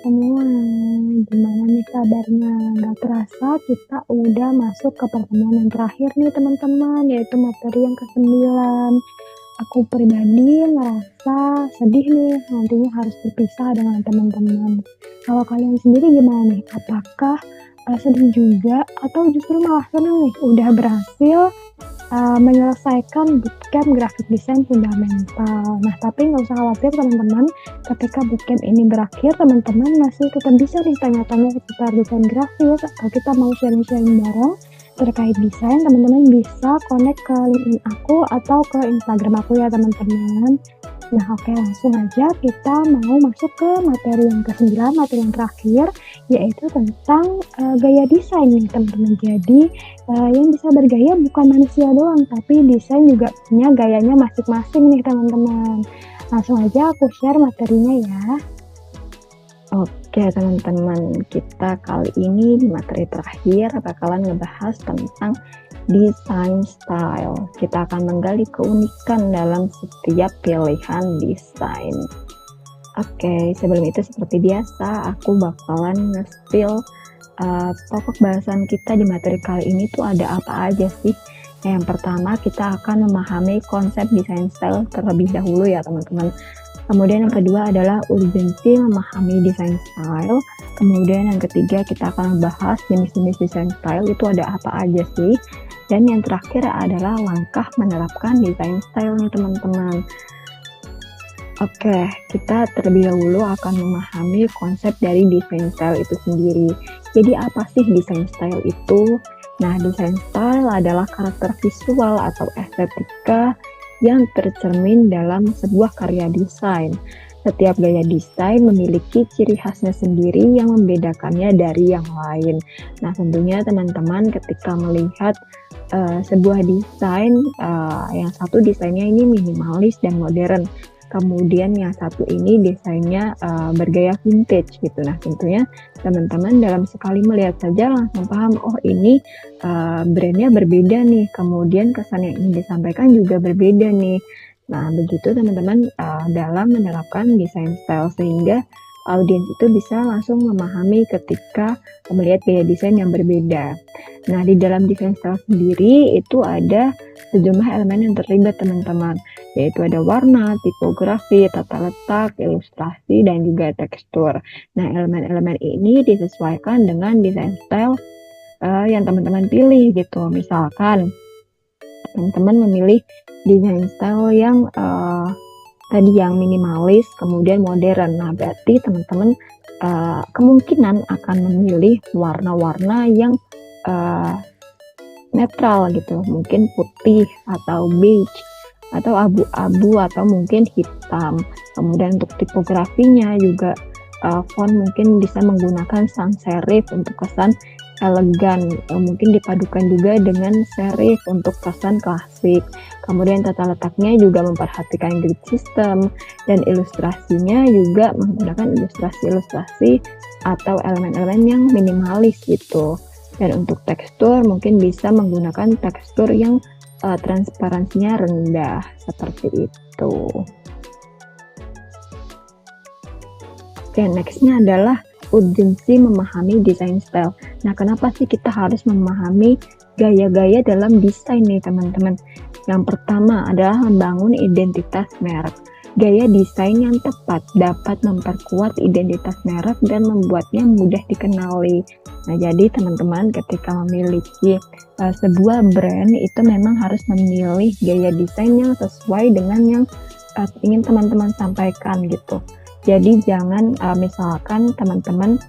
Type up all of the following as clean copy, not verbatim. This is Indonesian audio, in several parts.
semua, gimana nih kabarnya? Nggak terasa kita udah masuk ke pertemuan yang terakhir nih teman-teman, yaitu materi yang ke-9. Aku pribadi ngerasa sedih nih, nantinya harus berpisah dengan teman-teman. Kalau kalian sendiri gimana nih? Apakah sedih juga atau justru malah senang nih udah berhasil menyelesaikan bootcamp graphic design fundamental. Nah, tapi nggak usah khawatir teman-teman, ketika bootcamp ini berakhir, teman-teman masih tetap bisa nih tanya-tanya seputar desain grafis, atau kita mau sharing-sharing bareng terkait desain, teman-teman bisa connect ke LinkedIn aku atau ke Instagram aku ya teman-teman. Nah, oke, langsung aja kita mau masuk ke materi yang ke-9, materi yang terakhir, yaitu tentang gaya desain nih teman-teman. Jadi yang bisa bergaya bukan manusia doang, tapi desain juga punya gayanya masing-masing nih teman-teman. Langsung aja aku share materinya ya. Oke teman-teman, kita kali ini di materi terakhir bakalan ngebahas tentang desain style. Kita akan menggali keunikan dalam setiap pilihan desain. Oke, sebelum itu seperti biasa, aku bakalan nge-spill pokok bahasan kita di materi kali ini tuh ada apa aja sih. Yang pertama, kita akan memahami konsep desain style terlebih dahulu ya teman-teman. Kemudian yang kedua adalah urgensi memahami desain style. Kemudian yang ketiga kita akan membahas jenis-jenis desain style itu ada apa aja sih. Dan yang terakhir adalah langkah menerapkan desain style nih teman-teman. Oke, kita terlebih dahulu akan memahami konsep dari desain style itu sendiri. Jadi apa sih desain style itu? Nah, desain style adalah karakter visual atau estetika yang tercermin dalam sebuah karya desain. Setiap gaya desain memiliki ciri khasnya sendiri yang membedakannya dari yang lain. Nah, tentunya teman-teman ketika melihat sebuah desain, yang satu desainnya ini minimalis dan modern. Kemudian yang satu ini desainnya bergaya vintage gitu. Nah, tentunya teman-teman dalam sekali melihat saja langsung paham, oh ini brandnya berbeda nih. Kemudian kesan yang ingin disampaikan juga berbeda nih. Nah, begitu teman-teman dalam menerapkan desain style sehingga audiens itu bisa langsung memahami ketika melihat gaya desain yang berbeda. Nah, di dalam desain style sendiri itu ada sejumlah elemen yang terlibat teman-teman, yaitu ada warna, tipografi, tata letak, ilustrasi, dan juga tekstur. Nah, elemen-elemen ini disesuaikan dengan desain style yang teman-teman pilih gitu. Misalkan teman-teman memilih desain style yang tadi yang minimalis, kemudian modern. Nah, berarti teman-teman kemungkinan akan memilih warna-warna yang netral gitu, mungkin putih atau beige atau abu-abu atau mungkin hitam. Kemudian untuk tipografinya juga font mungkin bisa menggunakan sans serif untuk kesan elegan, mungkin dipadukan juga dengan serif untuk kesan klasik. Kemudian tata letaknya juga memperhatikan grid system, dan ilustrasinya juga menggunakan ilustrasi-ilustrasi atau elemen-elemen yang minimalis gitu. Dan untuk tekstur mungkin bisa menggunakan tekstur yang transparansinya rendah seperti itu. Oke, nextnya adalah urgensi memahami desain style. Nah, kenapa sih kita harus memahami gaya-gaya dalam desain nih teman-teman? Yang pertama adalah membangun identitas merek. Gaya desain yang tepat dapat memperkuat identitas merek dan membuatnya mudah dikenali. Nah, jadi teman-teman ketika memiliki sebuah brand itu memang harus memilih gaya desain yang sesuai dengan yang ingin teman-teman sampaikan gitu. Jadi jangan misalkan teman-teman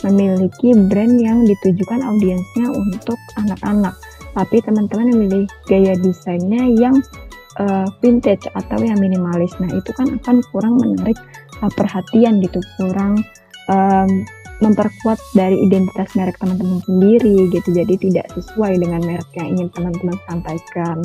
memiliki brand yang ditujukan audiensnya untuk anak-anak, tapi teman-teman memilih gaya desainnya yang vintage atau yang minimalis. Nah, itu kan akan kurang menarik perhatian gitu, kurang memperkuat dari identitas merek teman-teman sendiri gitu. Jadi tidak sesuai dengan merek yang ingin teman-teman sampaikan.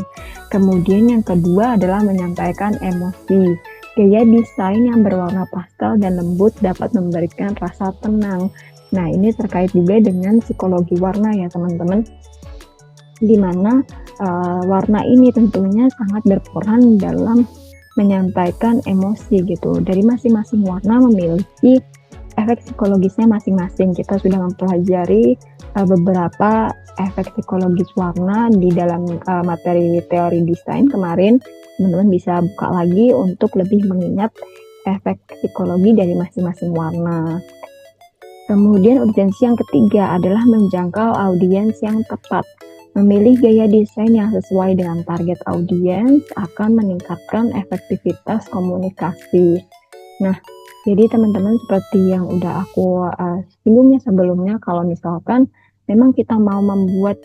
Kemudian yang kedua adalah menyampaikan emosi. Gaya desain yang berwarna pastel dan lembut dapat memberikan rasa tenang. Nah, ini terkait juga dengan psikologi warna ya teman-teman, di mana warna ini tentunya sangat berperan dalam menyampaikan emosi gitu. Dari masing-masing warna memiliki efek psikologisnya masing-masing. Kita sudah mempelajari beberapa efek psikologis warna di dalam materi teori desain kemarin. Teman-teman bisa buka lagi untuk lebih mengingat efek psikologi dari masing-masing warna. Kemudian urgensi yang ketiga adalah menjangkau audiens yang tepat. Memilih gaya desain yang sesuai dengan target audiens akan meningkatkan efektivitas komunikasi. Nah, jadi teman-teman seperti yang udah aku singgung sebelumnya, kalau misalkan memang kita mau membuat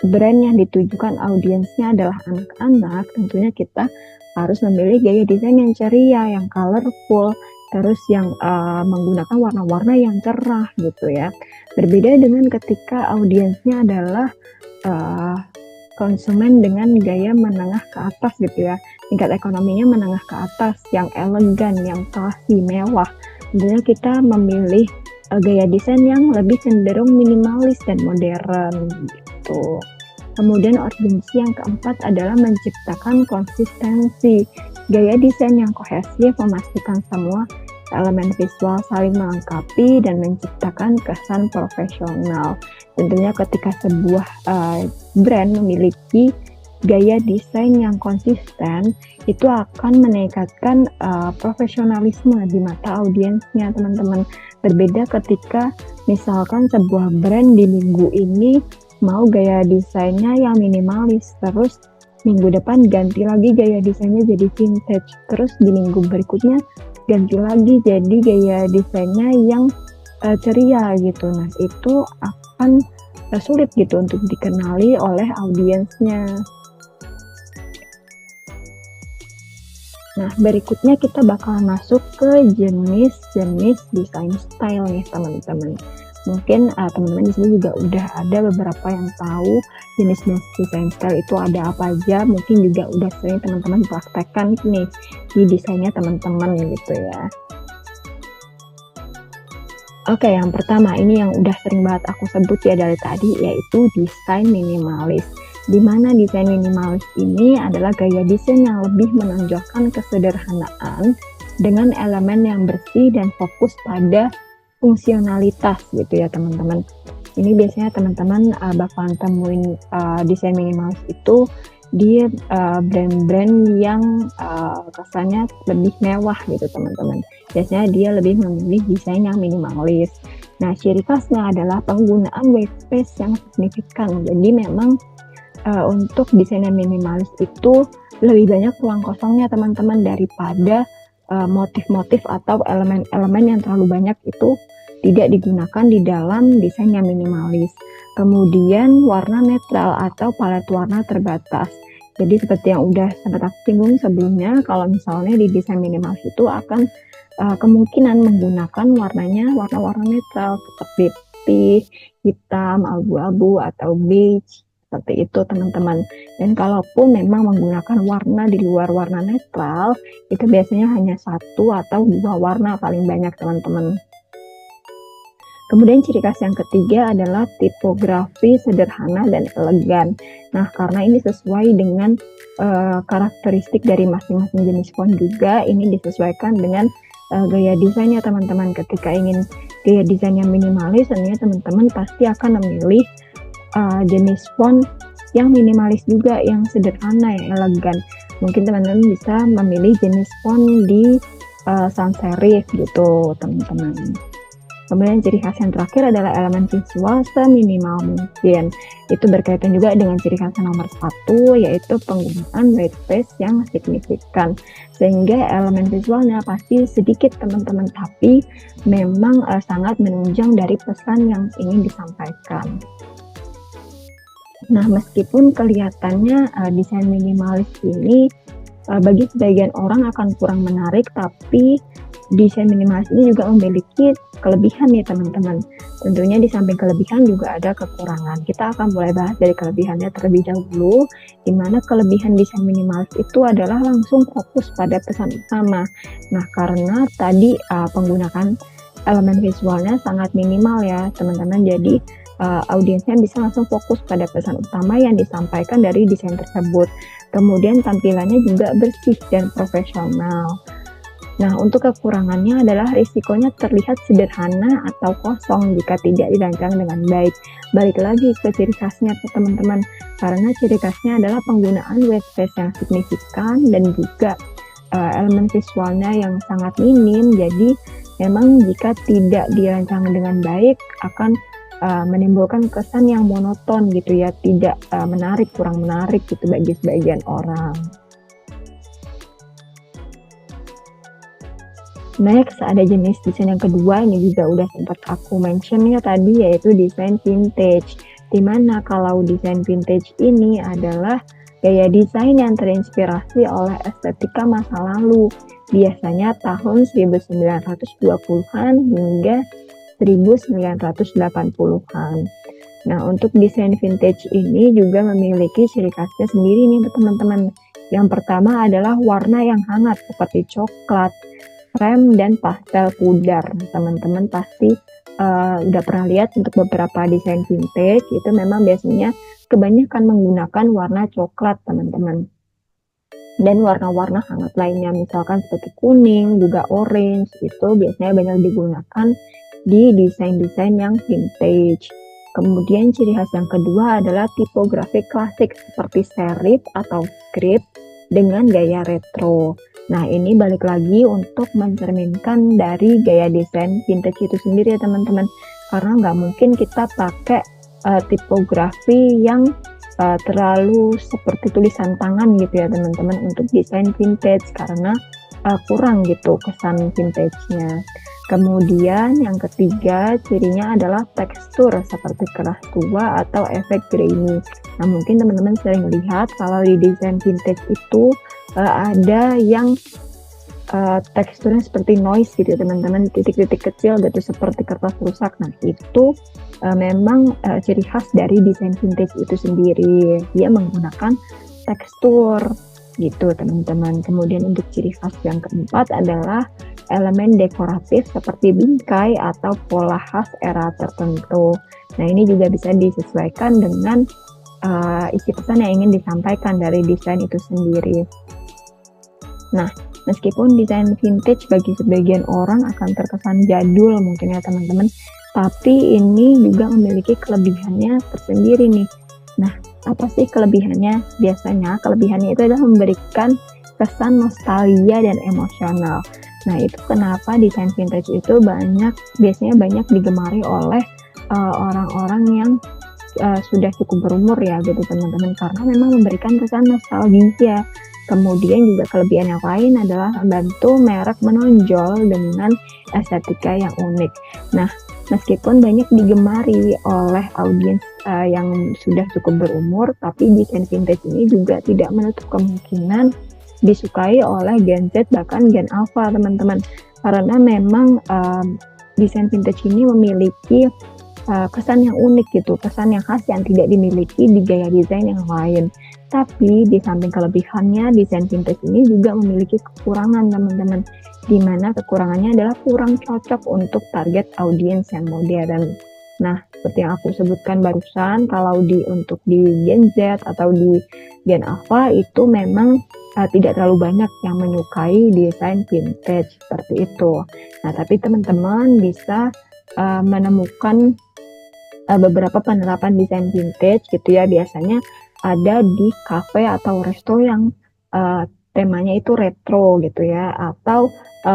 brand yang ditujukan audiensnya adalah anak-anak, tentunya kita harus memilih gaya desain yang ceria, yang colorful, terus yang menggunakan warna-warna yang cerah gitu ya. Berbeda dengan ketika audiensnya adalah konsumen dengan gaya menengah ke atas gitu ya, tingkat ekonominya menengah ke atas, yang elegan, yang classy, mewah. Tentunya kita memilih gaya desain yang lebih cenderung minimalis dan modern gitu. Kemudian urgensi yang keempat adalah menciptakan konsistensi. Gaya desain yang kohesif memastikan semua elemen visual saling melengkapi dan menciptakan kesan profesional. Tentunya ketika sebuah brand memiliki gaya desain yang konsisten, itu akan meningkatkan profesionalisme di mata audiensnya, teman-teman. Berbeda ketika misalkan sebuah brand di minggu ini mau gaya desainnya yang minimalis, terus minggu depan ganti lagi gaya desainnya jadi vintage, terus di minggu berikutnya ganti lagi jadi gaya desainnya yang ceria gitu. Nah, itu akan sulit gitu untuk dikenali oleh audiensnya. Nah, berikutnya kita bakal masuk ke jenis-jenis desain style nih teman-teman. Mungkin teman-teman di sini juga udah ada beberapa yang tahu jenis-jenis desain style itu ada apa aja. Mungkin juga udah sering teman-teman praktekkan nih di desainnya teman-teman gitu ya. Oke, yang pertama ini yang udah sering banget aku sebut ya dari tadi, yaitu desain minimalis. Di mana desain minimalis ini adalah gaya desain yang lebih menonjolkan kesederhanaan dengan elemen yang bersih dan fokus pada fungsionalitas gitu ya teman-teman. Ini biasanya teman-teman bakalan temuin desain minimalis itu di brand-brand yang kesannya lebih mewah gitu teman-teman. Biasanya dia lebih memilih desain yang minimalis. Nah, ciri khasnya adalah penggunaan white space yang signifikan. Jadi memang untuk desain yang minimalis itu lebih banyak ruang kosongnya teman-teman daripada motif-motif atau elemen-elemen yang terlalu banyak itu tidak digunakan di dalam desain yang minimalis. Kemudian warna netral atau palet warna terbatas. Jadi seperti yang udah sempat aku singgung sebelumnya, kalau misalnya di desain minimalis itu akan kemungkinan menggunakan warnanya warna-warna netral seperti putih, hitam, abu-abu, atau beige. Seperti itu teman-teman. Dan kalaupun memang menggunakan warna di luar warna netral, itu biasanya hanya satu atau dua warna paling banyak teman-teman. Kemudian ciri khas yang ketiga adalah tipografi sederhana dan elegan. Nah, karena ini sesuai dengan karakteristik dari masing-masing jenis font juga, ini disesuaikan dengan gaya desainnya teman-teman. Ketika ingin gaya desain yang minimalis, tentunya teman-teman pasti akan memilih jenis font yang minimalis juga, yang sederhana, yang elegan. Mungkin teman-teman bisa memilih jenis font di sans serif gitu teman-teman. Kemudian ciri khas yang terakhir adalah elemen visual seminimal mungkin. Itu berkaitan juga dengan ciri khas nomor 1, yaitu penggunaan white space yang signifikan. Sehingga elemen visualnya pasti sedikit teman-teman, tapi memang sangat menunjang dari pesan yang ingin disampaikan. Nah, meskipun kelihatannya desain minimalis ini bagi sebagian orang akan kurang menarik, tapi desain minimalis ini juga memiliki kelebihan nih teman-teman. Tentunya di samping kelebihan juga ada kekurangan. Kita akan mulai bahas dari kelebihannya terlebih dahulu, di mana kelebihan desain minimalis itu adalah langsung fokus pada pesan utama. Nah, karena tadi penggunaan elemen visualnya sangat minimal ya teman-teman, jadi audiensnya bisa langsung fokus pada pesan utama yang disampaikan dari desain tersebut. Kemudian tampilannya juga bersih dan profesional. Nah, untuk kekurangannya adalah risikonya terlihat sederhana atau kosong jika tidak dirancang dengan baik. Balik lagi ke ciri khasnya teman-teman, karena ciri khasnya adalah penggunaan white space yang signifikan dan juga elemen visualnya yang sangat minim. Jadi memang jika tidak dirancang dengan baik akan menimbulkan kesan yang monoton gitu ya, tidak menarik, kurang menarik gitu bagi sebagian orang. Next, ada jenis desain yang kedua, ini juga udah sempat aku mention ya tadi, yaitu desain vintage. Dimana kalau desain vintage ini adalah gaya desain yang terinspirasi oleh estetika masa lalu, biasanya tahun 1920-an hingga 1980-an. Nah, untuk desain vintage ini juga memiliki ciri khasnya sendiri nih teman-teman. Yang pertama adalah warna yang hangat seperti coklat, krem, dan pastel pudar. Teman-teman pasti udah pernah lihat untuk beberapa desain vintage itu memang biasanya kebanyakan menggunakan warna coklat teman-teman. Dan warna-warna hangat lainnya misalkan seperti kuning, juga orange, itu biasanya banyak digunakan di desain-desain yang vintage. Kemudian ciri khas yang kedua adalah tipografi klasik seperti serif atau script dengan gaya retro. Nah, ini balik lagi untuk mencerminkan dari gaya desain vintage itu sendiri ya teman-teman. Karena nggak mungkin kita pakai tipografi yang terlalu seperti tulisan tangan gitu ya teman-teman untuk desain vintage, karena kurang gitu kesan vintage-nya. Kemudian yang ketiga cirinya adalah tekstur seperti keras tua atau efek grainy. Nah, mungkin teman-teman sering lihat kalau di desain vintage itu ada yang teksturnya seperti noise gitu teman-teman, titik-titik kecil gitu seperti kertas rusak. Nah, itu memang ciri khas dari desain vintage itu sendiri, dia menggunakan tekstur gitu teman-teman. Kemudian untuk ciri khas yang keempat adalah elemen dekoratif seperti bingkai atau pola khas era tertentu. Nah, ini juga bisa disesuaikan dengan isi pesan yang ingin disampaikan dari desain itu sendiri. Nah, meskipun desain vintage bagi sebagian orang akan terkesan jadul mungkin ya teman-teman, tapi ini juga memiliki kelebihannya tersendiri nih. Nah, apa sih kelebihannya? Biasanya kelebihannya itu adalah memberikan kesan nostalgia dan emosional. Nah, itu kenapa desain vintage itu biasanya banyak digemari oleh orang-orang yang sudah cukup berumur ya gitu teman-teman, karena memang memberikan kesan nostalgia. Kemudian juga kelebihan yang lain adalah membantu merek menonjol dengan estetika yang unik. Nah, meskipun banyak digemari oleh audiens yang sudah cukup berumur, tapi desain vintage ini juga tidak menutup kemungkinan disukai oleh Gen Z bahkan Gen Alpha teman-teman, karena memang desain vintage ini memiliki kesan yang unik gitu, kesan yang khas yang tidak dimiliki di gaya desain yang lain. Tapi di samping kelebihannya, desain vintage ini juga memiliki kekurangan teman-teman, di mana kekurangannya adalah kurang cocok untuk target audiens yang modern. Nah, seperti yang aku sebutkan barusan, kalau untuk di Gen Z atau di Gen Alpha itu memang tidak terlalu banyak yang menyukai desain vintage seperti itu. Nah, tapi teman-teman bisa menemukan beberapa penerapan desain vintage gitu ya, biasanya ada di cafe atau resto yang temanya itu retro gitu ya, atau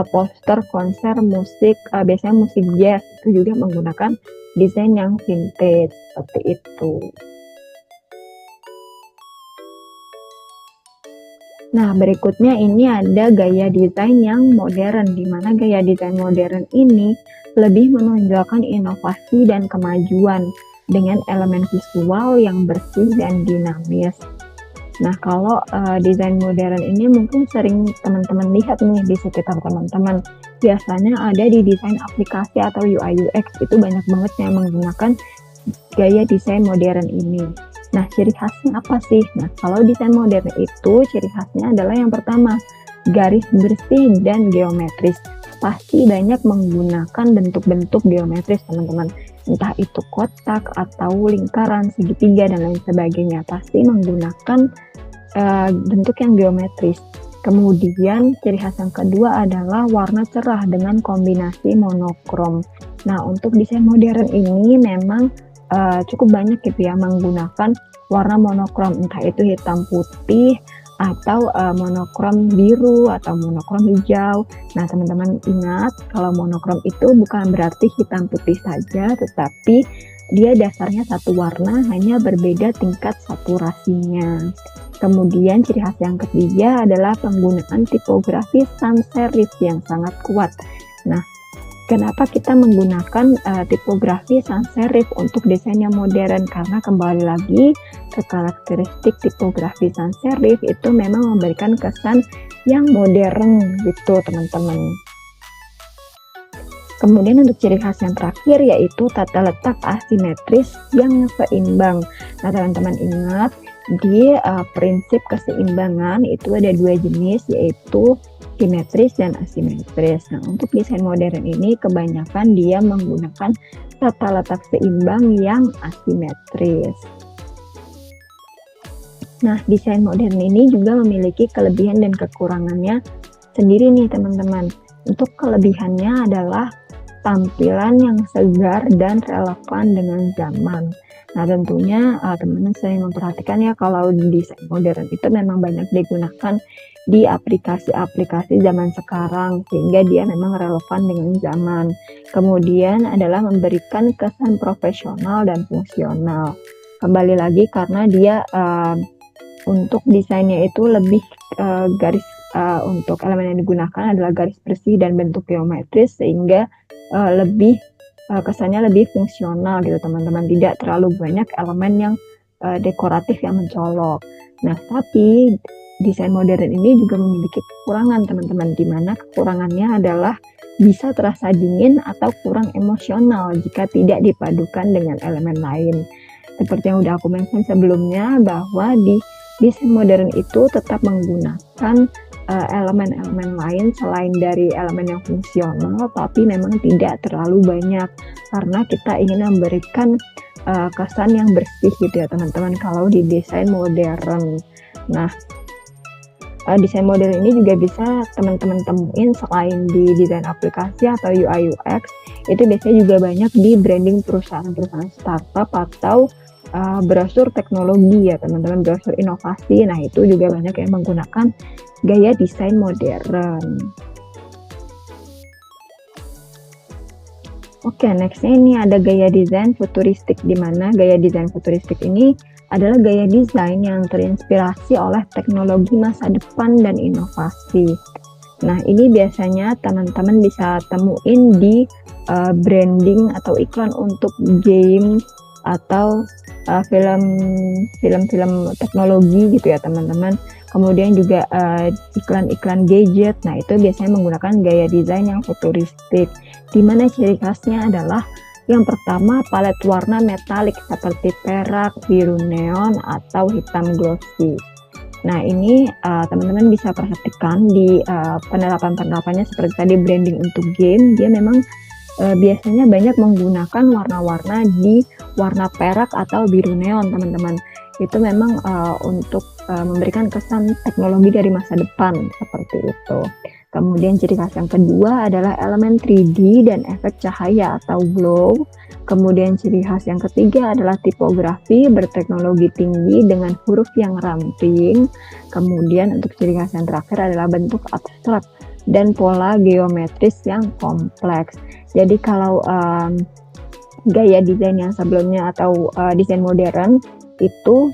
poster konser musik, biasanya musik jazz itu juga menggunakan desain yang vintage seperti itu. Nah, berikutnya ini ada gaya desain yang modern, di mana gaya desain modern ini lebih menonjolkan inovasi dan kemajuan dengan elemen visual yang bersih dan dinamis. Nah, kalau desain modern ini mungkin sering teman-teman lihat nih di sekitar teman-teman. Biasanya ada di desain aplikasi atau UI UX, itu banyak banget yang menggunakan gaya desain modern ini. Nah, ciri khasnya apa sih? Nah, kalau desain modern itu ciri khasnya adalah yang pertama, garis bersih dan geometris. Pasti banyak menggunakan bentuk-bentuk geometris teman-teman, entah itu kotak atau lingkaran, segitiga dan lain sebagainya, pasti menggunakan bentuk yang geometris. Kemudian ciri khas yang kedua adalah warna cerah dengan kombinasi monokrom. Nah, untuk desain modern ini memang cukup banyak gitu ya menggunakan warna monokrom, entah itu hitam putih atau monokrom biru atau monokrom hijau. Nah, teman-teman ingat kalau monokrom itu bukan berarti hitam putih saja, tetapi dia dasarnya satu warna, hanya berbeda tingkat saturasinya. Kemudian ciri khas yang ketiga adalah penggunaan tipografi sans serif yang sangat kuat. Nah, kenapa kita menggunakan tipografi sans serif untuk desain yang modern? Karena kembali lagi ke karakteristik tipografi sans serif itu memang memberikan kesan yang modern gitu teman-teman. Kemudian untuk ciri khas yang terakhir yaitu tata letak asimetris yang seimbang. Nah, teman-teman ingat di prinsip keseimbangan itu ada dua jenis, yaitu simetris dan asimetris. Nah, untuk desain modern ini kebanyakan dia menggunakan tata letak seimbang yang asimetris. Nah, desain modern ini juga memiliki kelebihan dan kekurangannya sendiri nih teman-teman. Untuk kelebihannya adalah tampilan yang segar dan relevan dengan zaman. Nah, tentunya teman-teman sering memperhatikan ya kalau desain modern itu memang banyak digunakan di aplikasi-aplikasi zaman sekarang sehingga dia memang relevan dengan zaman. Kemudian adalah memberikan kesan profesional dan fungsional. Kembali lagi karena dia untuk desainnya itu lebih garis untuk elemen yang digunakan adalah garis bersih dan bentuk geometris sehingga lebih kesannya lebih fungsional gitu teman-teman, tidak terlalu banyak elemen yang dekoratif yang mencolok. Nah, tapi desain modern ini juga memiliki kekurangan teman-teman, di mana kekurangannya adalah bisa terasa dingin atau kurang emosional jika tidak dipadukan dengan elemen lain. Seperti yang udah aku mention sebelumnya bahwa di desain modern itu tetap menggunakan elemen-elemen lain selain dari elemen yang fungsional, tapi memang tidak terlalu banyak karena kita ingin memberikan kesan yang bersih gitu ya teman-teman kalau di desain modern. Nah, desain modern ini juga bisa teman-teman temuin selain di desain aplikasi atau UI UX, itu biasanya juga banyak di branding perusahaan-perusahaan startup atau brosur teknologi ya teman-teman, brosur inovasi. Nah, itu juga banyak yang menggunakan gaya desain modern. Oke, nextnya ini ada gaya desain futuristik, di mana gaya desain futuristik ini adalah gaya desain yang terinspirasi oleh teknologi masa depan dan inovasi. Nah, ini biasanya teman-teman bisa temuin di branding atau iklan untuk game atau film-film teknologi gitu ya teman-teman. Kemudian juga iklan-iklan gadget. Nah, itu biasanya menggunakan gaya desain yang futuristik, di mana ciri khasnya adalah yang pertama palet warna metalik seperti perak, biru neon, atau hitam glossy. Nah, ini teman-teman bisa perhatikan di penerapan-penerapannya seperti tadi branding untuk game, dia memang biasanya banyak menggunakan warna-warna di warna perak atau biru neon teman-teman. Itu memang untuk memberikan kesan teknologi dari masa depan seperti itu. Kemudian ciri khas yang kedua adalah elemen 3D dan efek cahaya atau glow. Kemudian ciri khas yang ketiga adalah tipografi berteknologi tinggi dengan huruf yang ramping. Kemudian untuk ciri khas yang terakhir adalah bentuk abstrak dan pola geometris yang kompleks. Jadi kalau gaya desain yang sebelumnya atau desain modern itu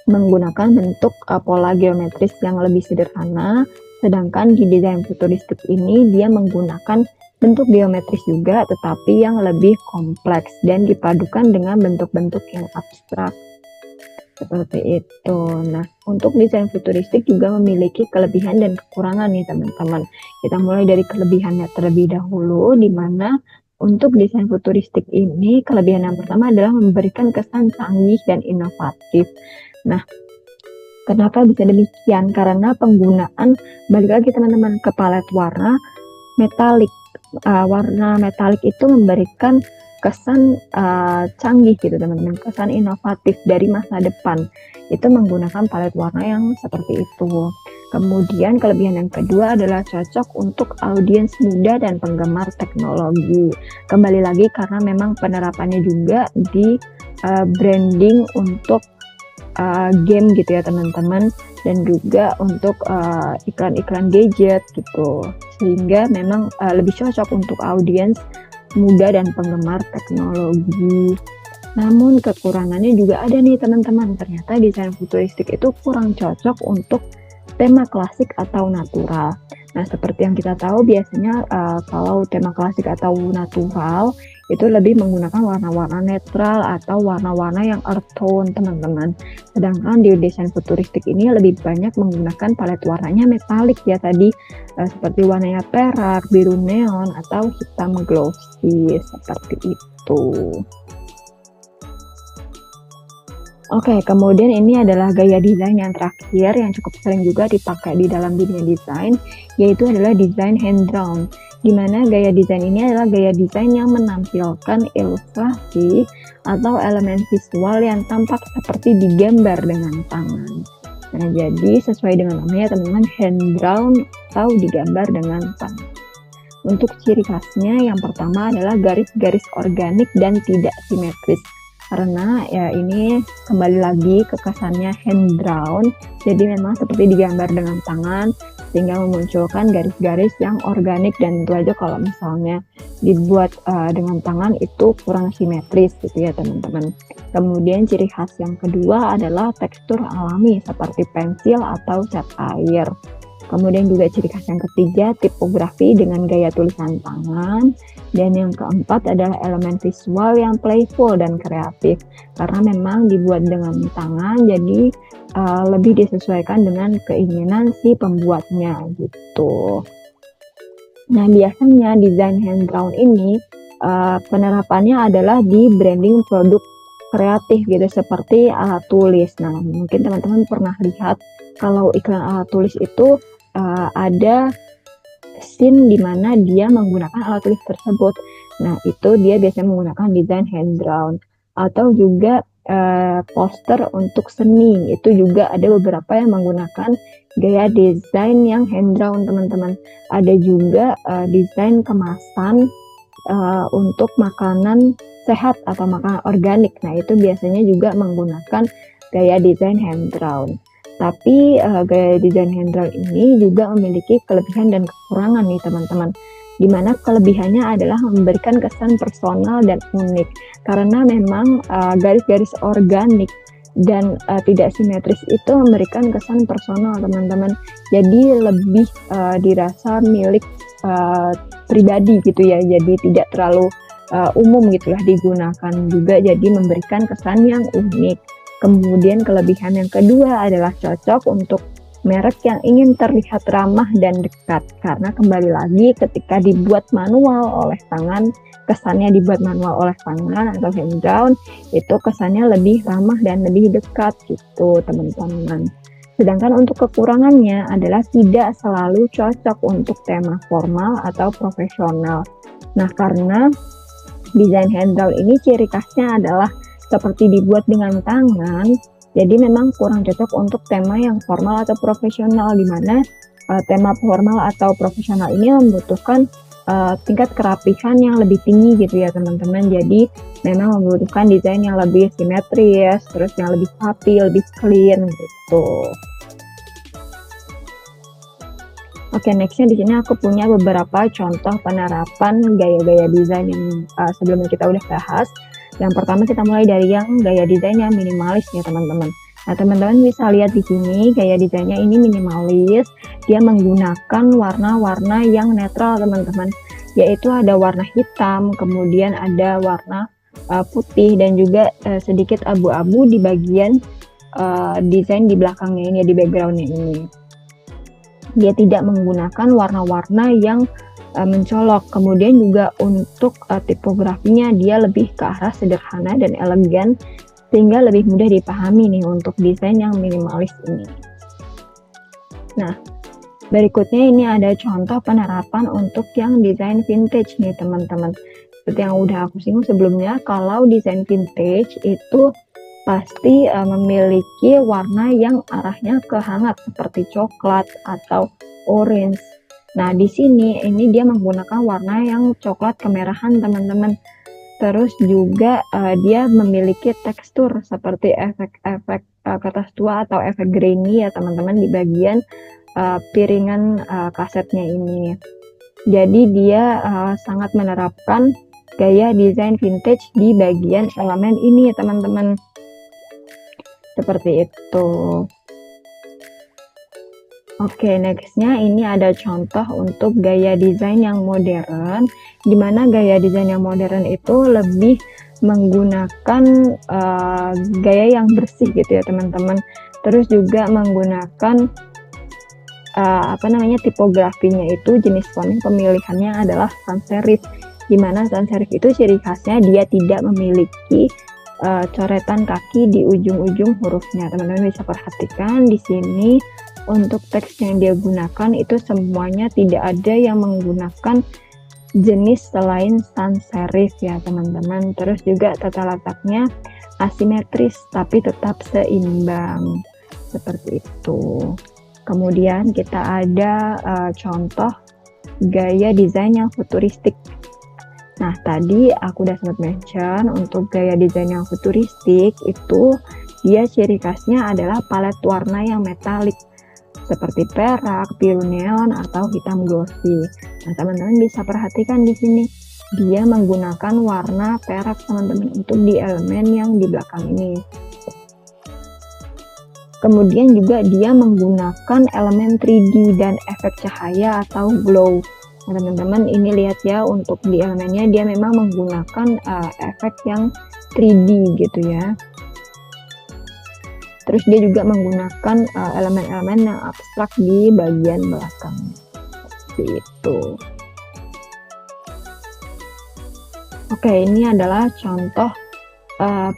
menggunakan bentuk pola geometris yang lebih sederhana, sedangkan di desain futuristik ini dia menggunakan bentuk geometris juga tetapi yang lebih kompleks dan dipadukan dengan bentuk-bentuk yang abstrak seperti itu. Nah, untuk desain futuristik juga memiliki kelebihan dan kekurangan nih teman-teman. Kita mulai dari kelebihannya terlebih dahulu, di mana untuk desain futuristik ini kelebihan yang pertama adalah memberikan kesan canggih dan inovatif. Nah, kenapa bisa demikian? Karena penggunaan, balik lagi teman-teman, ke palet warna metalik. Warna metalik itu memberikan kesan canggih gitu teman-teman, kesan inovatif dari masa depan. Itu menggunakan palet warna yang seperti itu. Kemudian kelebihan yang kedua adalah cocok untuk audiens muda dan penggemar teknologi. Kembali lagi karena memang penerapannya juga di branding untuk game gitu ya teman-teman, dan juga untuk iklan-iklan gadget gitu, sehingga memang lebih cocok untuk audiens muda dan penggemar teknologi. Namun kekurangannya juga ada nih teman-teman, ternyata desain futuristik itu kurang cocok untuk tema klasik atau natural. Nah, seperti yang kita tahu biasanya kalau tema klasik atau natural itu lebih menggunakan warna-warna netral atau warna-warna yang earth tone, teman-teman. Sedangkan di desain futuristik ini lebih banyak menggunakan palet warnanya metalik ya tadi, seperti warnanya perak, biru neon, atau hitam glossy, seperti itu. Oke, kemudian ini adalah gaya desain yang terakhir yang cukup sering juga dipakai di dalam dunia desain, yaitu adalah desain hand drawn, di mana gaya desain ini adalah gaya desain yang menampilkan ilustrasi atau elemen visual yang tampak seperti digambar dengan tangan. Nah, jadi sesuai dengan namanya teman-teman, hand drawn atau digambar dengan tangan. Untuk ciri khasnya yang pertama adalah garis-garis organik dan tidak simetris. Karena ya ini kembali lagi ke kesannya hand drawn, jadi memang seperti digambar dengan tangan sehingga memunculkan garis-garis yang organik, dan tentu aja kalau misalnya dibuat dengan tangan itu kurang simetris gitu ya teman-teman. Kemudian ciri khas yang kedua adalah tekstur alami seperti pensil atau cat air. Kemudian juga ciri khas yang ketiga, tipografi dengan gaya tulisan tangan. Dan yang keempat adalah elemen visual yang playful dan kreatif. Karena memang dibuat dengan tangan, jadi lebih disesuaikan dengan keinginan si pembuatnya gitu. Nah, biasanya desain hand drawn ini penerapannya adalah di branding produk kreatif gitu, seperti alat tulis. Nah, mungkin teman-teman pernah lihat kalau iklan alat tulis itu ada scene di mana dia menggunakan alat tulis tersebut. Nah, itu dia biasanya menggunakan desain hand drawn. Atau juga poster untuk seni, itu juga ada beberapa yang menggunakan gaya desain yang hand drawn, teman-teman. Ada juga desain kemasan untuk makanan sehat atau makanan organik. Nah, itu biasanya juga menggunakan gaya desain hand drawn. Tapi gaya desain hand drawn ini juga memiliki kelebihan dan kekurangan nih teman-teman. Dimana kelebihannya adalah memberikan kesan personal dan unik. Karena memang garis-garis organik dan tidak simetris itu memberikan kesan personal teman-teman. Jadi lebih dirasa milik pribadi gitu ya. Jadi tidak terlalu umum gitulah digunakan, juga jadi memberikan kesan yang unik. Kemudian kelebihan yang kedua adalah cocok untuk merek yang ingin terlihat ramah dan dekat, karena kembali lagi ketika dibuat manual oleh tangan, kesannya dibuat manual oleh tangan atau hand drawn, itu kesannya lebih ramah dan lebih dekat gitu teman-teman. Sedangkan untuk kekurangannya adalah tidak selalu cocok untuk tema formal atau profesional. Nah, karena desain hand drawn ini ciri khasnya adalah seperti dibuat dengan tangan, jadi memang kurang cocok untuk tema yang formal atau profesional, di mana tema formal atau profesional ini membutuhkan tingkat kerapihan yang lebih tinggi gitu ya teman-teman. Jadi memang membutuhkan desain yang lebih simetris, terus yang lebih rapi, lebih clean gitu. Oke, nextnya di sini aku punya beberapa contoh penerapan gaya-gaya desain yang sebelumnya kita udah bahas. Yang pertama kita mulai dari yang gaya desain yang minimalis ya teman-teman. Nah, teman-teman bisa lihat di sini gaya desainnya ini minimalis. Dia menggunakan warna-warna yang netral teman-teman. Yaitu ada warna hitam, kemudian ada warna putih, dan juga sedikit abu-abu di bagian desain di belakangnya ini, di backgroundnya ini. Dia tidak menggunakan warna-warna yang mencolok. Kemudian juga untuk tipografinya dia lebih ke arah sederhana dan elegan, sehingga lebih mudah dipahami nih untuk desain yang minimalis ini. Nah, berikutnya ini ada contoh penerapan untuk yang desain vintage nih teman-teman. Seperti yang udah aku singgung sebelumnya, kalau desain vintage itu pasti memiliki warna yang arahnya ke hangat seperti coklat atau orange. Nah, di sini ini dia menggunakan warna yang coklat kemerahan, teman-teman. Terus juga dia memiliki tekstur seperti efek-efek kertas tua atau efek grainy ya, teman-teman, di bagian piringan kasetnya ini. Jadi dia sangat menerapkan gaya desain vintage di bagian elemen ini, teman-teman. Seperti itu. Oke, nextnya ini ada contoh untuk gaya desain yang modern, di mana gaya desain yang modern itu lebih menggunakan gaya yang bersih gitu ya, teman-teman. Terus juga menggunakan tipografinya itu jenis font pemilihannya adalah sans serif, di mana sans serif itu ciri khasnya dia tidak memiliki coretan kaki di ujung-ujung hurufnya. Teman-teman bisa perhatikan di sini untuk teks yang dia gunakan itu semuanya tidak ada yang menggunakan jenis selain sans serif ya, teman-teman. Terus juga tata letaknya asimetris tapi tetap seimbang, seperti itu. Kemudian kita ada contoh gaya desain yang futuristik. Nah, tadi aku udah sempat mention untuk gaya desain yang futuristik itu dia ciri khasnya adalah palet warna yang metalik seperti perak, biru neon, atau hitam glossy. Nah, teman-teman bisa perhatikan di sini dia menggunakan warna perak, teman-teman, untuk di elemen yang di belakang ini. Kemudian juga dia menggunakan elemen 3D dan efek cahaya atau glow. Nah, teman-teman ini lihat ya, untuk di elemennya dia memang menggunakan efek yang 3D gitu ya. Terus dia juga menggunakan elemen-elemen yang abstrak di bagian belakang. Seperti itu. Oke, ini adalah contoh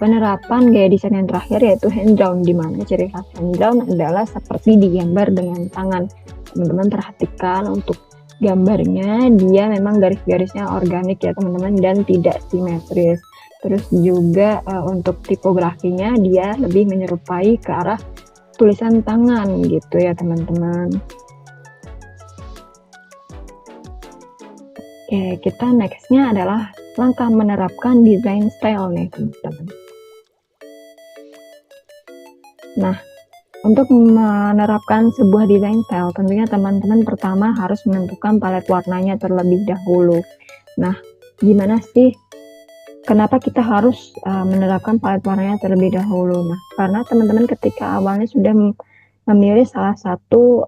penerapan gaya desain yang terakhir, yaitu hand drawn, di mana ciri khas hand drawn adalah seperti digambar dengan tangan. Teman-teman perhatikan untuk gambarnya, dia memang garis-garisnya organik ya, teman-teman, dan tidak simetris. Terus juga untuk tipografinya dia lebih menyerupai ke arah tulisan tangan gitu ya, teman-teman. Oke, kita nextnya adalah langkah menerapkan design style nih, teman-teman. Nah, untuk menerapkan sebuah design style, tentunya teman-teman pertama harus menentukan palet warnanya terlebih dahulu. Nah, gimana sih? Kenapa kita harus menerapkan palet warnanya terlebih dahulu? Nah, karena teman-teman ketika awalnya sudah memilih salah satu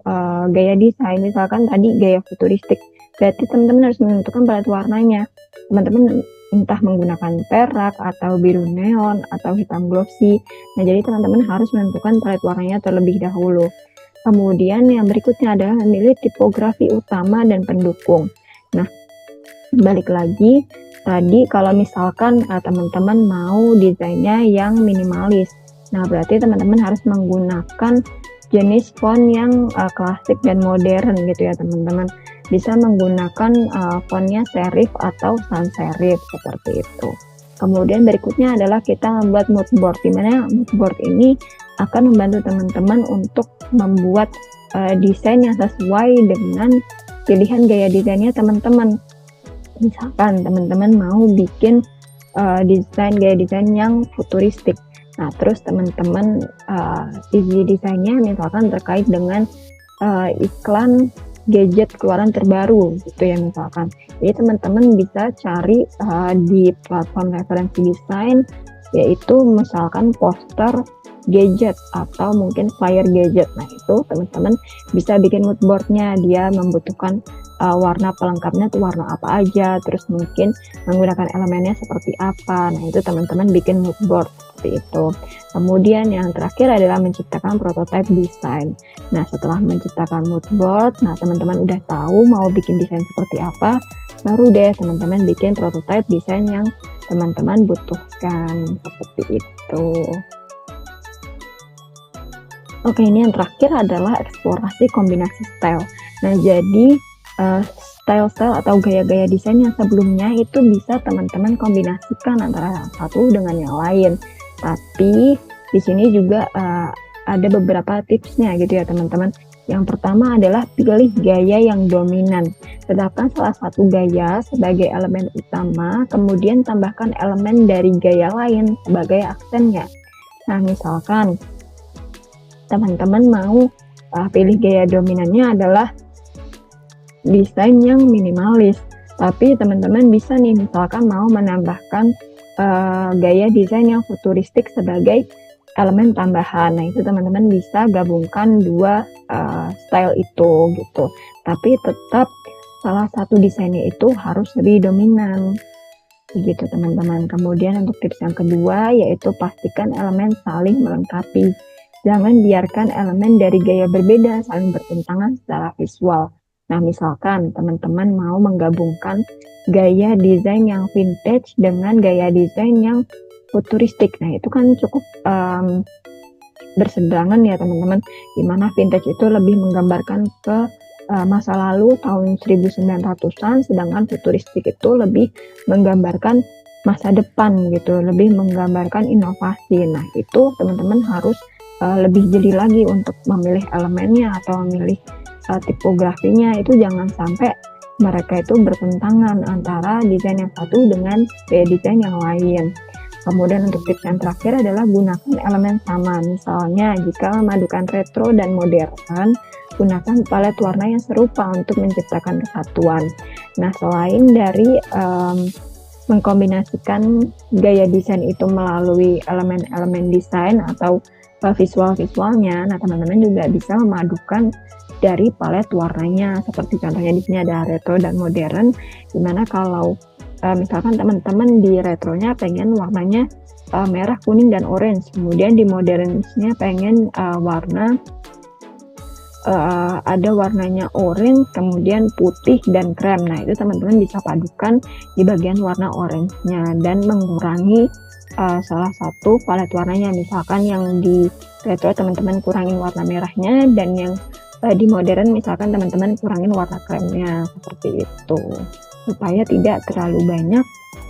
gaya desain, misalkan tadi gaya futuristik, berarti teman-teman harus menentukan palet warnanya. Teman-teman entah menggunakan perak atau biru neon atau hitam glossy. Nah, jadi teman-teman harus menentukan palet warnanya terlebih dahulu. Kemudian yang berikutnya adalah memilih tipografi utama dan pendukung. Nah, balik lagi, tadi kalau misalkan teman-teman mau desainnya yang minimalis, nah berarti teman-teman harus menggunakan jenis font yang klasik dan modern gitu ya, teman-teman. Bisa menggunakan fontnya serif atau sans serif seperti itu. Kemudian berikutnya adalah kita membuat mood board, dimana mood board ini akan membantu teman-teman untuk membuat desain yang sesuai dengan pilihan gaya desainnya teman-teman. Misalkan teman-teman mau bikin gaya desain yang futuristik. Nah, terus teman-teman isi desainnya misalkan terkait dengan iklan gadget keluaran terbaru gitu ya misalkan. Jadi teman-teman bisa cari di platform referensi desain, yaitu misalkan poster gadget atau mungkin flyer gadget. Nah, itu teman-teman bisa bikin mood board-nya. Dia membutuhkan warna pelengkapnya tuh warna apa aja, terus mungkin menggunakan elemennya seperti apa. Nah, itu teman-teman bikin mood board seperti itu. Kemudian yang terakhir adalah menciptakan prototype desain. Nah, setelah menciptakan mood board, nah teman-teman udah tahu mau bikin desain seperti apa, baru deh teman-teman bikin prototype desain yang teman-teman butuhkan seperti itu. Oke, ini yang terakhir adalah eksplorasi kombinasi style. Nah, jadi style-style atau gaya-gaya desain yang sebelumnya itu bisa teman-teman kombinasikan antara satu dengan yang lain. Tapi Di sini juga ada beberapa tipsnya gitu ya teman-teman. Yang pertama adalah pilih gaya yang dominan. Tetapkan salah satu gaya sebagai elemen utama, kemudian tambahkan elemen dari gaya lain sebagai aksennya. Nah, misalkan teman-teman mau pilih gaya dominannya adalah desain yang minimalis, tapi teman-teman bisa nih misalkan mau menambahkan gaya desain yang futuristik sebagai elemen tambahan. Nah, itu teman-teman bisa gabungkan dua style itu gitu. Tapi tetap salah satu desainnya itu harus lebih dominan. Begitu teman-teman. Kemudian untuk tips yang kedua yaitu pastikan elemen saling melengkapi. Jangan biarkan elemen dari gaya berbeda saling bertentangan secara visual. Nah, misalkan teman-teman mau menggabungkan gaya desain yang vintage dengan gaya desain yang futuristik. Nah, itu kan cukup berseberangan ya teman-teman, dimana vintage itu lebih menggambarkan ke masa lalu tahun 1900-an, sedangkan futuristik itu lebih menggambarkan masa depan gitu, lebih menggambarkan inovasi. Nah, itu teman-teman harus lebih jeli lagi untuk memilih elemennya atau memilih tipografinya. Itu jangan sampai mereka itu bertentangan antara desain yang satu dengan gaya desain yang lain. Kemudian untuk tips yang terakhir adalah gunakan elemen sama. Misalnya jika memadukan retro dan modern, gunakan palet warna yang serupa untuk menciptakan kesatuan. Nah, selain dari mengkombinasikan gaya desain itu melalui elemen-elemen desain atau visual-visualnya, nah teman-teman juga bisa memadukan dari palet warnanya. Seperti contohnya di sini ada retro dan modern, dimana kalau misalkan teman-teman di retronya pengen warnanya merah, kuning, dan orange, kemudian di modernisnya pengen warna ada warnanya orange, kemudian putih dan krem. Nah, itu teman-teman bisa padukan di bagian warna orange-nya dan mengurangi salah satu palet warnanya. Misalkan yang di retro teman-teman kurangin warna merahnya, dan yang di modern misalkan teman-teman kurangin warna kremnya, seperti itu, supaya tidak terlalu banyak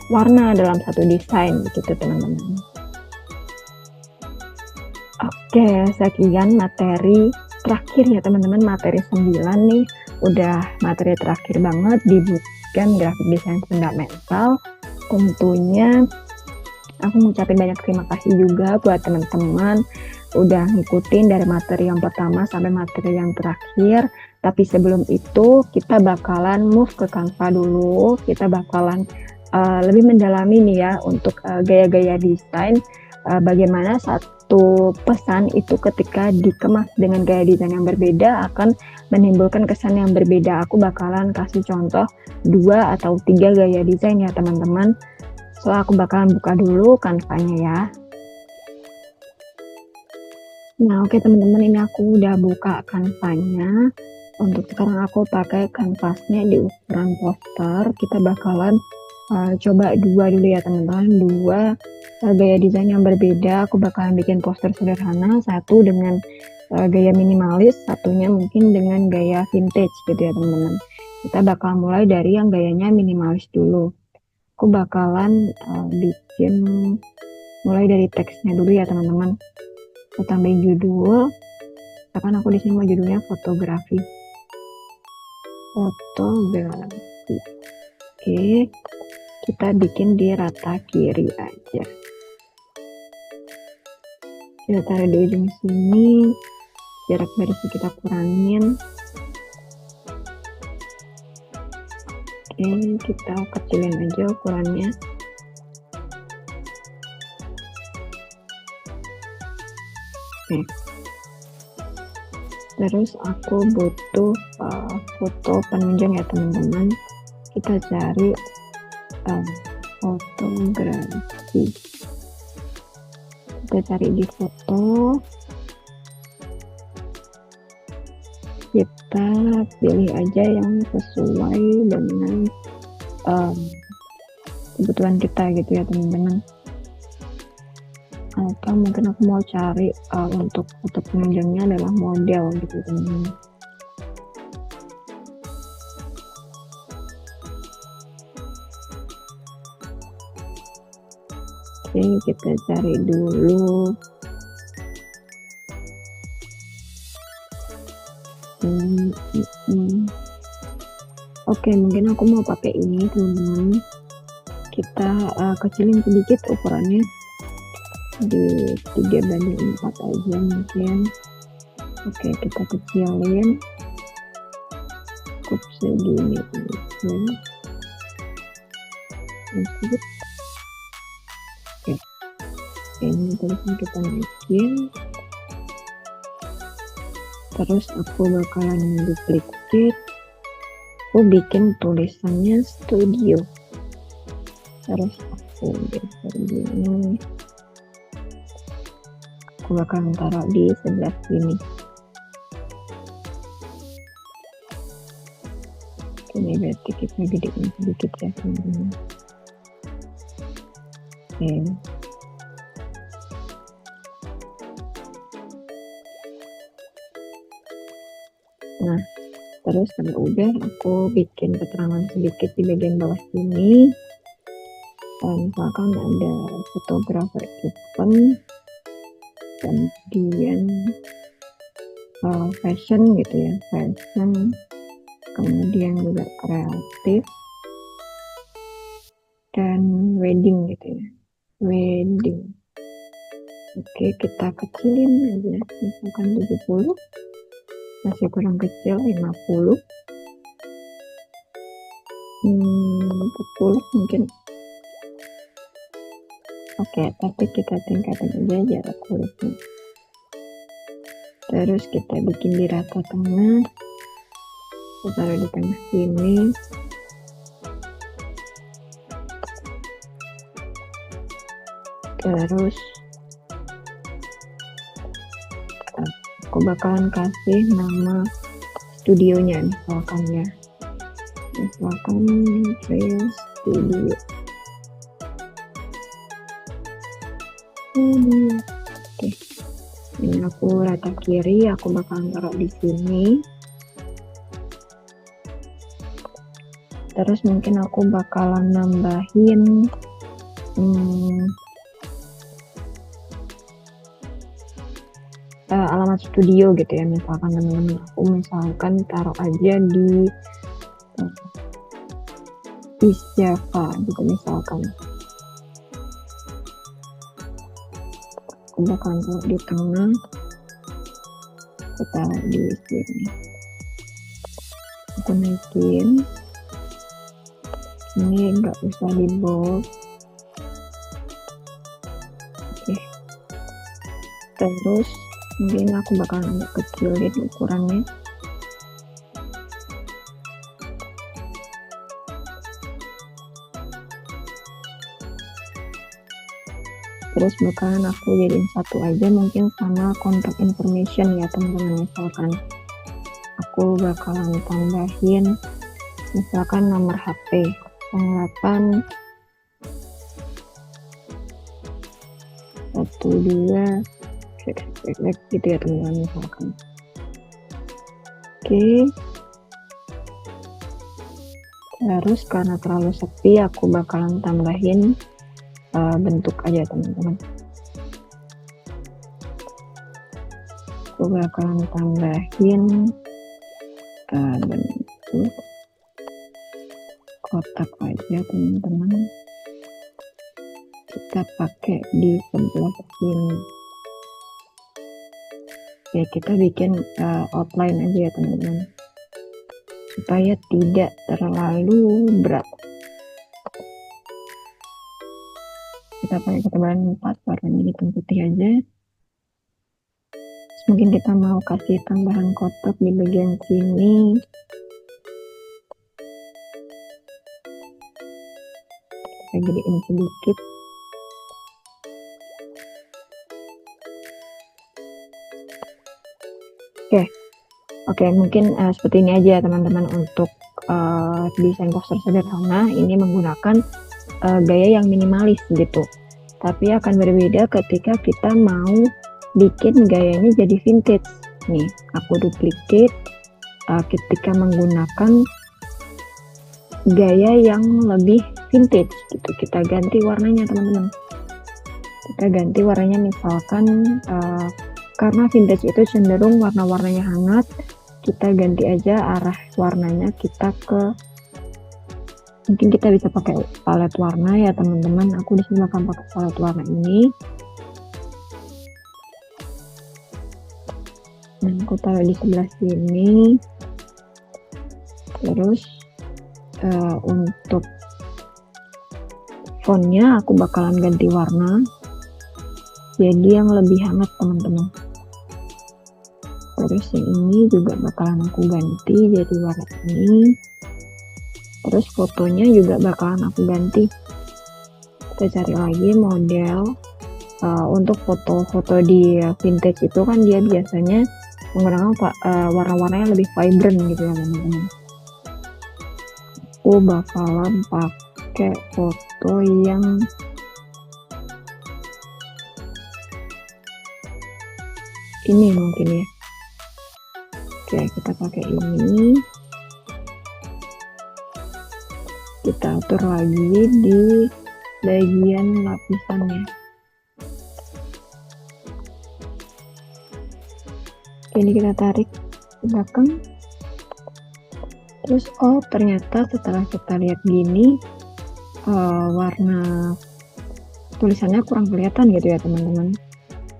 warna dalam satu desain begitu teman-teman. Oke, sekian materi terakhir ya teman-teman, materi 9 nih, udah materi terakhir banget di bootcamp graphic design fundamental. Tentunya aku ngucapin banyak terima kasih juga buat teman-teman udah ngikutin dari materi yang pertama sampai materi yang terakhir. Tapi sebelum itu kita bakalan move ke Canva dulu. Kita bakalan lebih mendalami nih ya untuk gaya-gaya desain, bagaimana satu pesan itu ketika dikemas dengan gaya desain yang berbeda akan menimbulkan kesan yang berbeda. Aku bakalan kasih contoh 2 atau 3 gaya desain ya teman-teman. So aku bakalan buka dulu Canva-nya ya. Nah, oke teman-teman, ini aku udah buka Canva-nya. Untuk sekarang aku pakai kanvasnya di ukuran poster. Kita bakalan coba 2 dulu ya teman-teman, 2 gaya desain yang berbeda. Aku bakalan bikin poster sederhana, satu dengan gaya minimalis, satunya mungkin dengan gaya vintage gitu ya teman-teman. Kita bakal mulai dari yang gayanya minimalis dulu. Aku bakalan bikin mulai dari teksnya dulu ya teman-teman. Aku tambahin judul. Misalkan aku di sini mau judulnya fotografi. Fotografi. Oke, kita bikin di rata kiri aja. Kita taruh di ujung sini. Jarak garisnya kita kurangin. Oke, kita kecilin aja ukurannya. Oke. Terus aku butuh foto penunjang ya teman-teman. Kita cari fotografi. Kita cari di foto. Kita pilih aja yang sesuai dengan kebutuhan kita gitu ya teman-teman. Atau mungkin aku mau cari untuk foto penunjangnya adalah model gitu teman-teman. Oke, kita cari dulu Oke, mungkin aku mau pakai ini teman-teman. Kita kecilin sedikit ukurannya di 3:4 aja mungkin. Oke, kita kecilin cukup segini aja. Oke, ini terusnya kita naikin. Terus aku bakalan duplicate. Aku bikin tulisannya studio. Terus aku geser gini. Aku bakalan taruh di sebelah sini. Ini berarti kita gedein sedikit ya teman-teman. Oke. Nah, terus kalau udah aku bikin keterangan sedikit di bagian bawah sini. Misalkan ada fotografer event, kemudian fashion gitu ya, fashion, kemudian juga kreatif dan wedding gitu ya, wedding. Oke, kita kecilin aja, misalkan 70, masih kurang kecil, 50, 40 mungkin. Oke, tapi kita tingkatin aja jarak kulitnya. Terus kita bikin di rata tengah, kita taruh di tengah sini. Terus aku bakalan kasih nama studionya misalkan ya, misalkan Trail Studio. Oke, ini aku rata kiri, aku bakalan taruh di sini. Terus mungkin aku bakalan nambahin alamat studio gitu ya, misalkan teman-teman. Aku misalkan taruh aja di East Java gitu misalkan. Aku bakalan taruh di tengah, kita di sini. Aku naikin. Ini nggak usah di bold. Oke. Terus mungkin aku bakalan agak kecilin ukurannya. Terus bakalan aku jadiin satu aja mungkin sama contact information ya teman-teman. Misalkan aku bakalan tambahin misalkan nomor HP 08 12 gitu ya teman-teman misalkan. Oke. Terus karena terlalu sepi aku bakalan tambahin bentuk aja teman-teman. Aku bakalan tambahin bentuk kotak aja teman-teman. Kita pakai di sebelah sini. Ya, kita bikin outline aja ya teman-teman, supaya tidak terlalu berat. Kita pakai ketebalan 4, warnanya hitam putih aja. Terus mungkin kita mau kasih tambahan kotak di bagian sini. Kita gedein sedikit. Oke, mungkin seperti ini aja teman-teman untuk desain poster sederhana. Ini menggunakan gaya yang minimalis gitu. Tapi akan berbeda ketika kita mau bikin gayanya jadi vintage. Nih, aku duplicate ketika menggunakan gaya yang lebih vintage gitu. Kita ganti warnanya teman-teman. Kita ganti warnanya misalkan karena vintage itu cenderung warna-warnanya hangat, kita ganti aja arah warnanya, kita ke, mungkin kita bisa pakai palet warna ya teman-teman. Aku di sini akan pakai palet warna ini. Nah, aku taruh di sebelah sini. Terus untuk fontnya aku bakalan ganti warna jadi yang lebih hangat teman-teman. Terus yang ini juga bakalan aku ganti jadi warna ini. Terus fotonya juga bakalan aku ganti. Kita cari lagi model. Untuk foto-foto di vintage itu kan dia biasanya menggunakan warna-warnanya lebih vibrant gitu ya teman-teman. Aku bakalan pakai foto yang ini mungkin ya. Oke, kita pakai ini. Kita atur lagi di bagian lapisannya. Oke, ini kita tarik ke belakang. Terus ternyata setelah kita lihat gini warna tulisannya kurang kelihatan gitu ya teman-teman.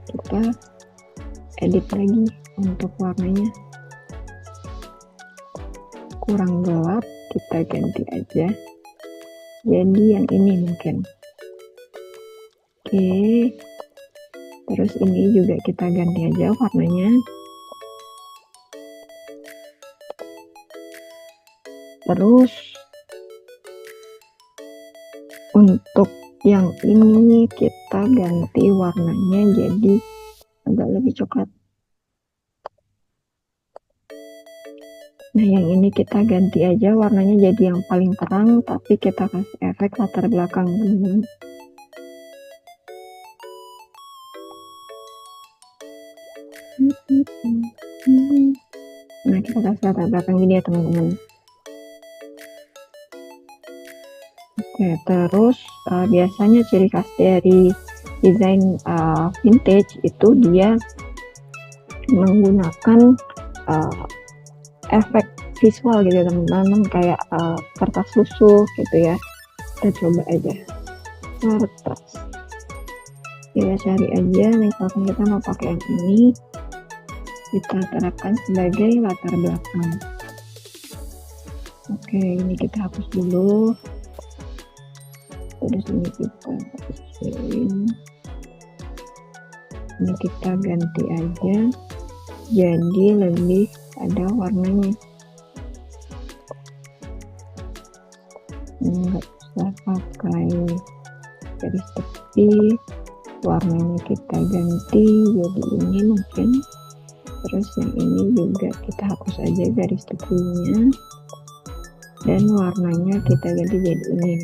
Kita edit lagi untuk warnanya, kurang gelap, kita ganti aja jadi yang ini mungkin. Oke, terus ini juga kita ganti aja warnanya. Terus untuk yang ini kita ganti warnanya jadi agak lebih coklat. Nah, yang ini kita ganti aja warnanya jadi yang paling terang, tapi kita kasih efek latar belakang teman-teman. Nah, kita kasih latar belakang gini ya teman-teman. Oke, terus biasanya ciri khas dari desain vintage itu dia menggunakan efek visual gitu ya teman-teman, kayak kertas susu gitu ya. Kita coba aja kertas, kita cari aja, misalkan kita mau pakai yang ini, kita terapkan sebagai latar belakang. Oke, ini kita hapus dulu. Terus ini kita hapusin, ini kita ganti aja jadi lebih ada warnanya. Nggak usah pakai garis tepi, warnanya kita ganti jadi ini mungkin. Terus yang ini juga kita hapus aja garis tepinya dan warnanya kita ganti jadi ini.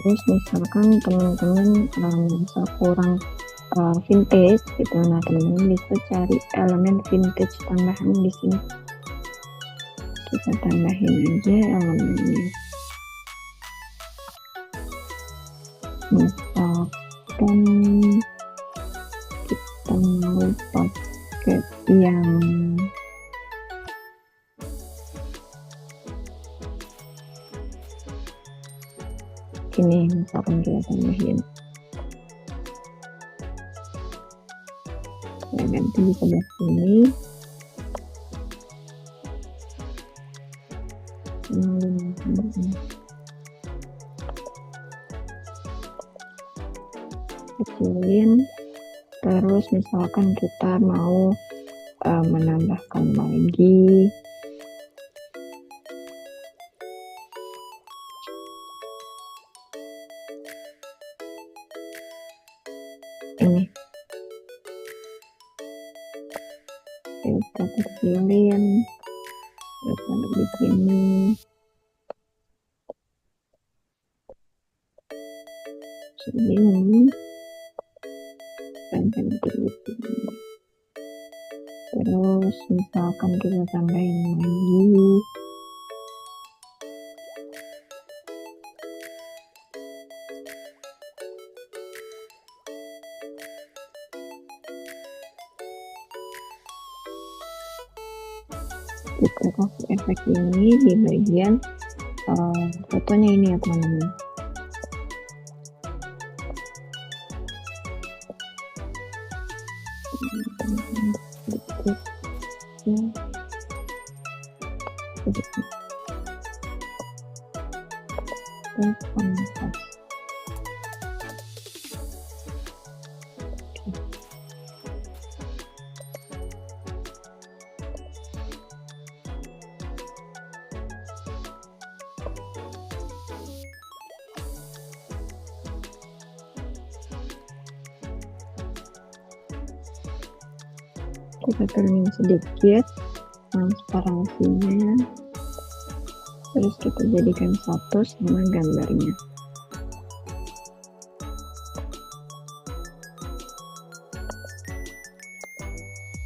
Terus misalkan teman-teman bisa kurang vintage gitu, nah teman-teman bisa cari elemen vintage tambahan di sini. Kita tambahin aja elemennya. Misalkan kita mau pakai yang ini, misalkan kita tambahin, saya ganti di sebelah sini. Kecilin. Terus misalkan kita mau menambahkan lagi ini, kita kecilin, kita di sini. Segini dan ganti di sini. Terus misalkan kita tambahin lagi duplikasi efek ini di bagian fotonya ini ya teman-teman. Kita turunin sedikit transparansinya, terus kita jadikan satu sama gambarnya.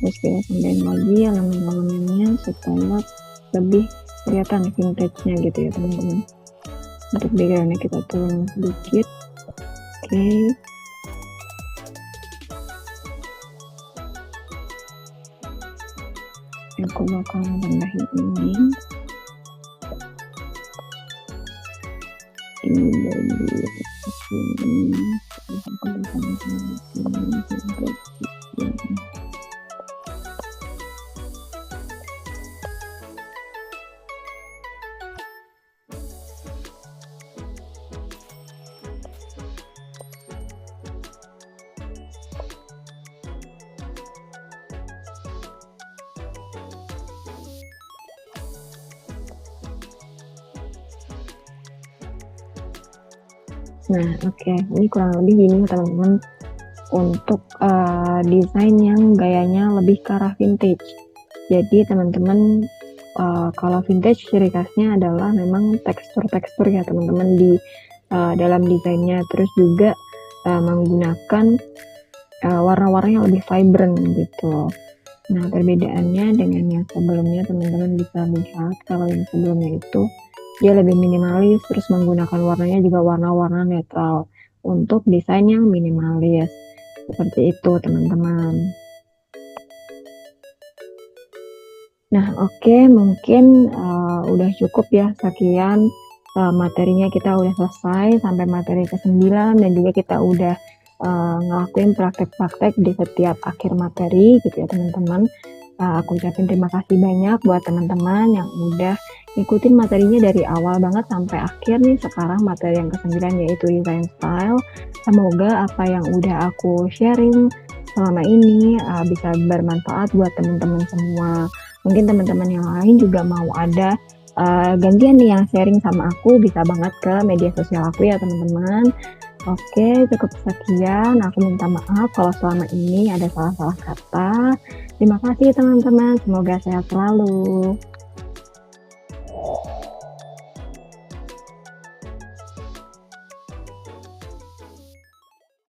Terus kita tambahin lagi elemen-elemennya supaya lebih kelihatan vintage-nya gitu ya teman-teman. Untuk background-nya kita turun sedikit. Oke. Aku bakal tambahin ini bagian sini. Nah, oke. Ini kurang lebih gini teman-teman untuk desain yang gayanya lebih ke arah vintage. Jadi teman-teman kalau vintage ciri khasnya adalah memang tekstur-tekstur ya teman-teman di dalam desainnya. Terus juga menggunakan warna-warna yang lebih vibrant gitu. Nah, perbedaannya dengan yang sebelumnya teman-teman bisa lihat kalau yang sebelumnya itu dia lebih minimalis, terus menggunakan warnanya juga warna-warna netral untuk desain yang minimalis. Seperti itu teman-teman. Nah, oke, mungkin udah cukup ya, sekian materinya kita udah selesai sampai materi ke-9, dan juga kita udah ngelakuin praktek-praktek di setiap akhir materi gitu ya teman-teman. Aku ucapin terima kasih banyak buat teman-teman yang udah ikutin materinya dari awal banget sampai akhir nih. Sekarang materi yang ke-9 yaitu design style. Semoga apa yang udah aku sharing selama ini bisa bermanfaat buat teman-teman semua. Mungkin teman-teman yang lain juga mau ada gantian nih yang sharing sama aku, bisa banget ke media sosial aku ya teman-teman. Oke, cukup sekian. Aku minta maaf kalau selama ini ada salah-salah kata. Terima kasih teman-teman, semoga sehat selalu.